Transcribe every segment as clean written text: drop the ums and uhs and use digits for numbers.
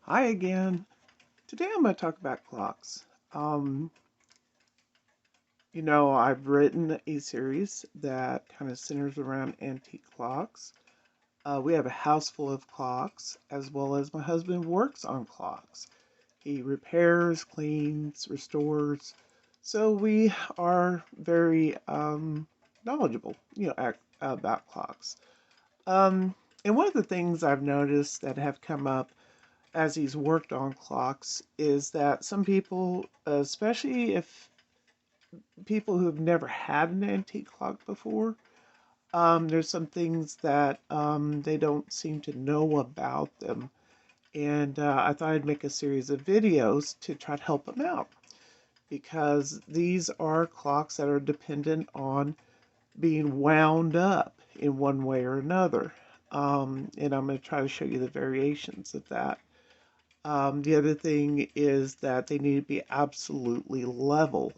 Hi again. Today I'm going to talk about clocks. Um, I've written a series that kind of centers around antique clocks. We have a house full of clocks, as well as my husband works on clocks. He repairs, cleans, restores. So we are very knowledgeable, about clocks. Um, and one of the things I've noticed that have come up as he's worked on clocks is that some people, especially if people who've never had an antique clock before, there's some things that they don't seem to know about them. And I thought I'd make a series of videos to try to help them out because these are clocks that are dependent on being wound up in one way or another. And I'm going to try to show you the variations of that. The other thing is that they need to be absolutely level,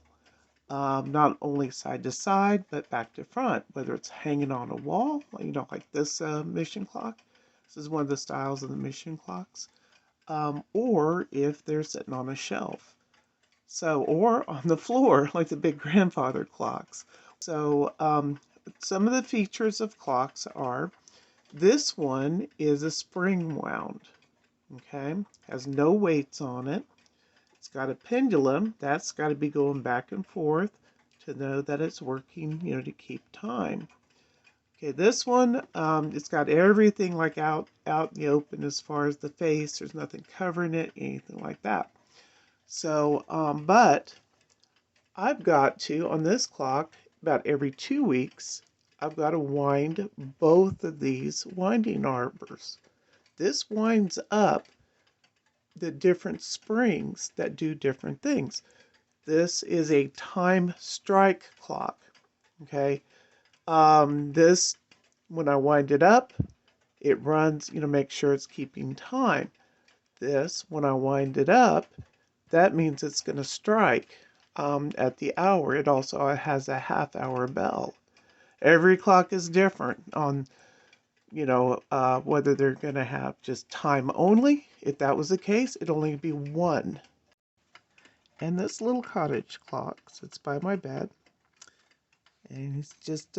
not only side to side, but back to front, whether it's hanging on a wall, like this mission clock. This is one of the styles of the mission clocks. Or if they're sitting on a shelf. So, or on the floor, like the big grandfather clocks. So, some of the features of clocks are this one is a spring wound. Okay, has no weights on it. It's got a pendulum. That's got to be going back and forth to know that it's working, to keep time. Okay, this one, it's got everything like out in the open as far as the face. There's nothing covering it, anything like that. So, but I've got to, on this clock, about every 2 weeks, I've got to wind both of these winding arbors. This winds up the different springs that do different things. This is a time strike clock. Okay. This, when I wind it up, it runs, make sure it's keeping time. This, when I wind it up, that means it's going to strike at the hour. It also has a half-hour bell. Every clock is different on, whether they're going to have just time only. If that was the case, it'd only be one. And this little cottage clock sits by my bed, and it's just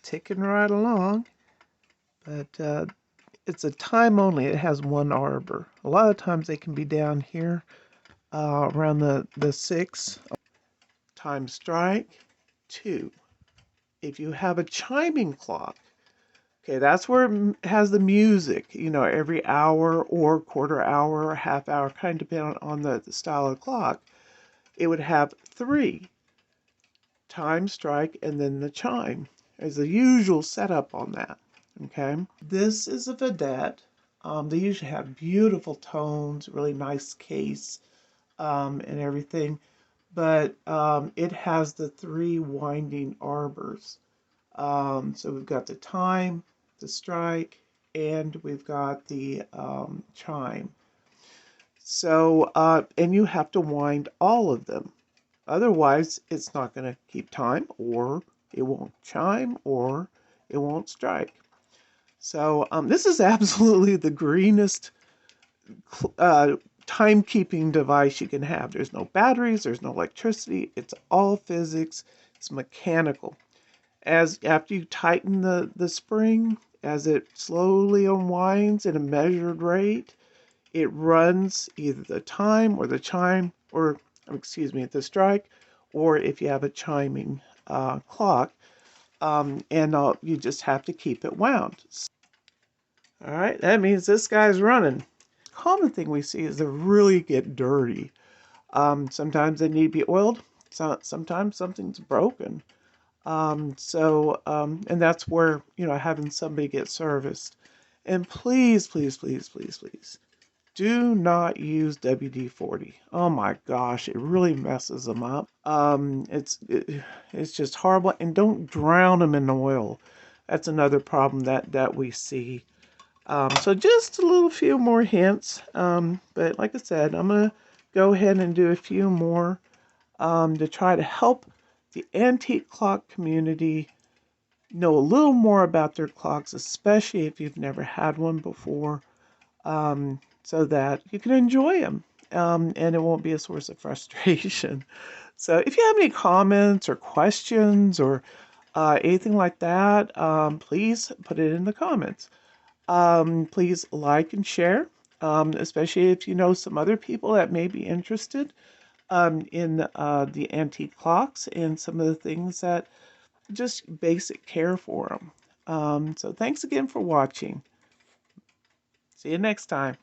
ticking right along. But it's a time only. It has one arbor. A lot of times they can be down here around the 6. Time strike 2. If you have a chiming clock, okay, that's where it has the music, every hour or quarter hour or half hour, kind of depending on the style of clock. It would have 3. Time strike and then the chime is the usual setup on that. Okay, this is a vedette. They usually have beautiful tones, really nice case, and everything, but it has the 3 winding arbors. So we've got the time, the strike, and we've got the chime. So, and you have to wind all of them. Otherwise, it's not going to keep time, or it won't chime, or it won't strike. So this is absolutely the greenest timekeeping device you can have. There's no batteries, there's no electricity. It's all physics. It's mechanical. As after you tighten the spring, as it slowly unwinds at a measured rate, it runs either the time or the chime, or excuse me, the strike, or if you have a chiming clock, and you just have to keep it wound. All right, that means this guy's running. Common thing we see is they really get dirty. Sometimes they need to be oiled. Sometimes something's broken. And that's where, having somebody get serviced. And please, please, please, please, please, do not use WD-40. Oh my gosh, it really messes them up. It's just horrible. And don't drown them in oil. That's another problem that we see. So just a little few more hints. But like I said, I'm going to go ahead and do a few more to try to help the antique clock community know a little more about their clocks, especially if you've never had one before. so that you can enjoy them, and it won't be a source of frustration. So if you have any comments or questions or anything like that, please put it in the comments. Please like and share, especially if you know some other people that may be interested in the antique clocks and some of the things that just basic care for them. So thanks again for watching. See you next time.